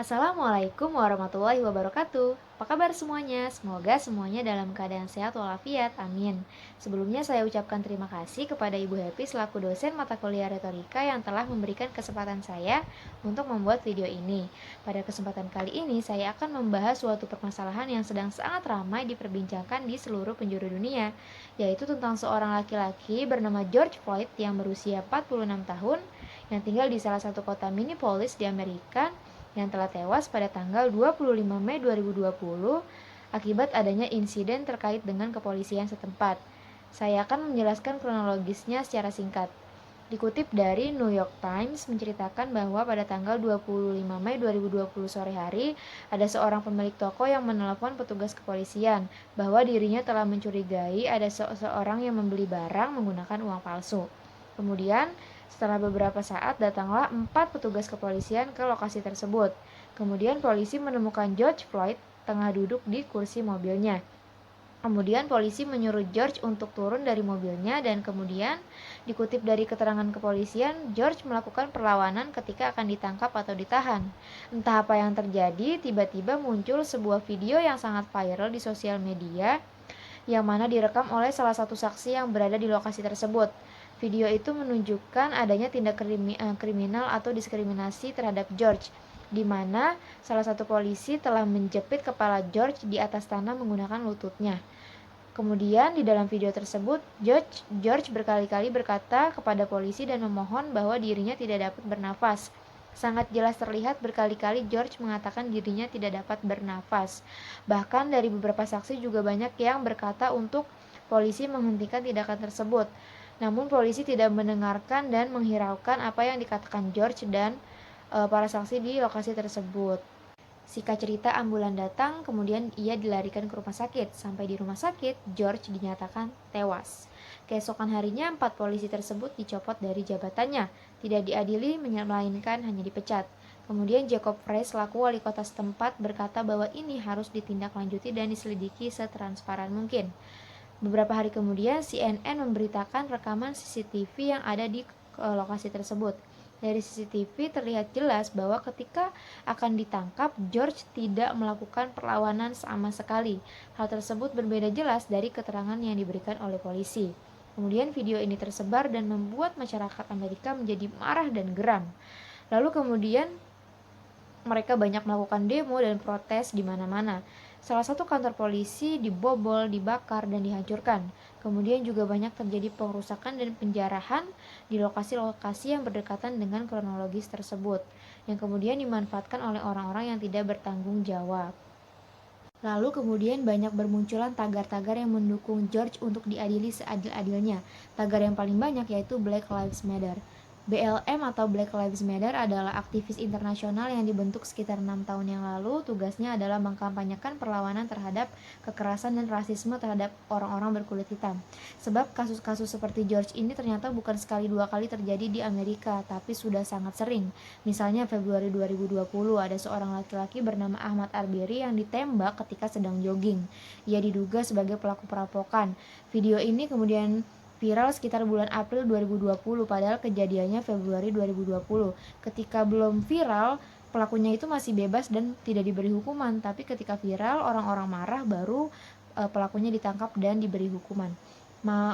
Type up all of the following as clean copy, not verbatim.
Assalamualaikum warahmatullahi wabarakatuh. Apa kabar semuanya? Semoga semuanya dalam keadaan sehat walafiat. Amin. Sebelumnya saya ucapkan terima kasih kepada Ibu Happy selaku dosen mata kuliah retorika yang telah memberikan kesempatan saya untuk membuat video ini. Pada kesempatan kali ini saya akan membahas suatu permasalahan yang sedang sangat ramai diperbincangkan di seluruh penjuru dunia, yaitu tentang seorang laki-laki bernama George Floyd yang berusia 46 tahun yang tinggal di salah satu kota Minneapolis di Amerika yang telah tewas pada tanggal 25 Mei 2020 akibat adanya insiden terkait dengan kepolisian setempat. Saya akan menjelaskan kronologisnya secara singkat. Dikutip dari New York Times menceritakan bahwa pada tanggal 25 Mei 2020 sore hari, ada seorang pemilik toko yang menelepon petugas kepolisian bahwa dirinya telah mencurigai ada seseorang yang membeli barang menggunakan uang palsu. Kemudian, setelah beberapa saat datanglah 4 petugas kepolisian ke lokasi tersebut. Kemudian polisi menemukan George Floyd tengah duduk di kursi mobilnya. Kemudian polisi menyuruh George untuk turun dari mobilnya dan kemudian dikutip dari keterangan kepolisian, George melakukan perlawanan ketika akan ditangkap atau ditahan. Entah apa yang terjadi, tiba-tiba muncul sebuah video yang sangat viral di sosial media yang mana direkam oleh salah satu saksi yang berada di lokasi tersebut. Video itu menunjukkan adanya tindak kriminal atau diskriminasi terhadap George, di mana salah satu polisi telah menjepit kepala George di atas tanah menggunakan lututnya. Kemudian di dalam video tersebut, George berkali-kali berkata kepada polisi dan memohon bahwa dirinya tidak dapat bernafas. Sangat jelas terlihat berkali-kali George mengatakan dirinya tidak dapat bernafas. Bahkan dari beberapa saksi juga banyak yang berkata untuk polisi menghentikan tindakan tersebut. Namun polisi tidak mendengarkan dan menghiraukan apa yang dikatakan George dan para saksi di lokasi tersebut. Singkat cerita, ambulan datang, kemudian ia dilarikan ke rumah sakit. Sampai di rumah sakit, George dinyatakan tewas. Keesokan harinya, 4 polisi tersebut dicopot dari jabatannya, tidak diadili, melainkan hanya dipecat. Kemudian Jacob Frey selaku wali kota setempat berkata bahwa ini harus ditindaklanjuti dan diselidiki setransparan mungkin. Beberapa hari kemudian, CNN memberitakan rekaman CCTV yang ada di lokasi tersebut. Dari CCTV terlihat jelas bahwa ketika akan ditangkap, George tidak melakukan perlawanan sama sekali. Hal tersebut berbeda jelas dari keterangan yang diberikan oleh polisi. Kemudian video ini tersebar dan membuat masyarakat Amerika menjadi marah dan geram. Lalu kemudian mereka banyak melakukan demo dan protes di mana-mana. Salah satu kantor polisi dibobol, dibakar, dan dihancurkan. Kemudian juga banyak terjadi pengerusakan dan penjarahan di lokasi-lokasi yang berdekatan dengan kronologis tersebut, yang kemudian dimanfaatkan oleh orang-orang yang tidak bertanggung jawab. Lalu kemudian banyak bermunculan tagar-tagar yang mendukung George untuk diadili seadil-adilnya. Tagar yang paling banyak yaitu Black Lives Matter. BLM atau Black Lives Matter adalah aktivis internasional yang dibentuk sekitar 6 tahun yang lalu. Tugasnya adalah mengkampanyekan perlawanan terhadap kekerasan dan rasisme terhadap orang-orang berkulit hitam. Sebab kasus-kasus seperti George ini ternyata bukan sekali dua kali terjadi di Amerika, tapi sudah sangat sering. Misalnya Februari 2020 ada seorang laki-laki bernama Ahmad Arbery yang ditembak ketika sedang jogging. Ia diduga sebagai pelaku perampokan. Video ini kemudian viral sekitar bulan April 2020, padahal kejadiannya Februari 2020. Ketika belum viral, pelakunya itu masih bebas dan tidak diberi hukuman, tapi ketika viral, orang-orang marah baru pelakunya ditangkap dan diberi hukuman.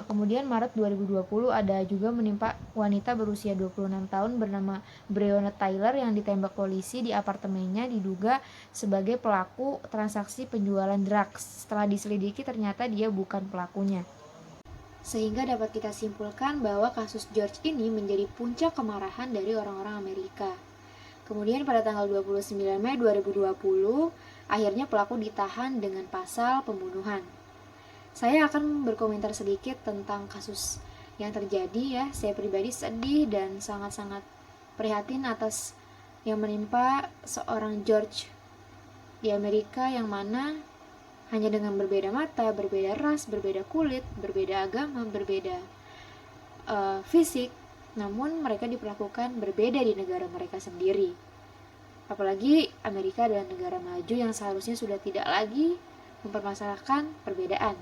Kemudian Maret 2020 ada juga menimpa wanita berusia 26 tahun bernama Breonna Taylor yang ditembak polisi di apartemennya diduga sebagai pelaku transaksi penjualan drugs. Setelah diselidiki ternyata dia bukan pelakunya. Sehingga dapat kita simpulkan bahwa kasus George ini menjadi puncak kemarahan dari orang-orang Amerika. Kemudian pada tanggal 29 Mei 2020, akhirnya pelaku ditahan dengan pasal pembunuhan. Saya akan berkomentar sedikit tentang kasus yang terjadi ya. Saya pribadi sedih dan sangat-sangat prihatin atas yang menimpa seorang George di Amerika yang mana hanya dengan berbeda mata, berbeda ras, berbeda kulit, berbeda agama, berbeda fisik, namun mereka diperlakukan berbeda di negara mereka sendiri. Apalagi Amerika adalah negara maju yang seharusnya sudah tidak lagi mempermasalahkan perbedaan.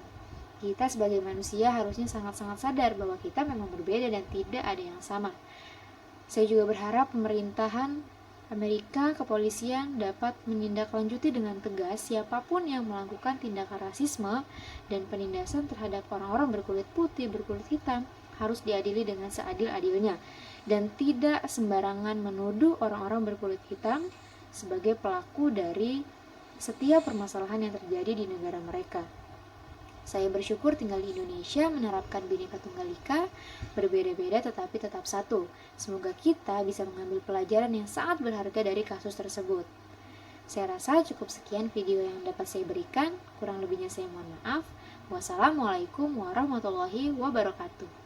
Kita sebagai manusia harusnya sangat-sangat sadar bahwa kita memang berbeda dan tidak ada yang sama. Saya juga berharap pemerintahan Amerika, kepolisian dapat menindaklanjuti dengan tegas siapapun yang melakukan tindakan rasisme dan penindasan terhadap orang-orang berkulit putih, berkulit hitam, harus diadili dengan seadil-adilnya dan tidak sembarangan menuduh orang-orang berkulit hitam sebagai pelaku dari setiap permasalahan yang terjadi di negara mereka. Saya bersyukur tinggal di Indonesia menerapkan Bhinneka Tunggal Ika, berbeda-beda tetapi tetap satu. Semoga kita bisa mengambil pelajaran yang sangat berharga dari kasus tersebut. Saya rasa cukup sekian video yang dapat saya berikan, kurang lebihnya saya mohon maaf. Wassalamualaikum warahmatullahi wabarakatuh.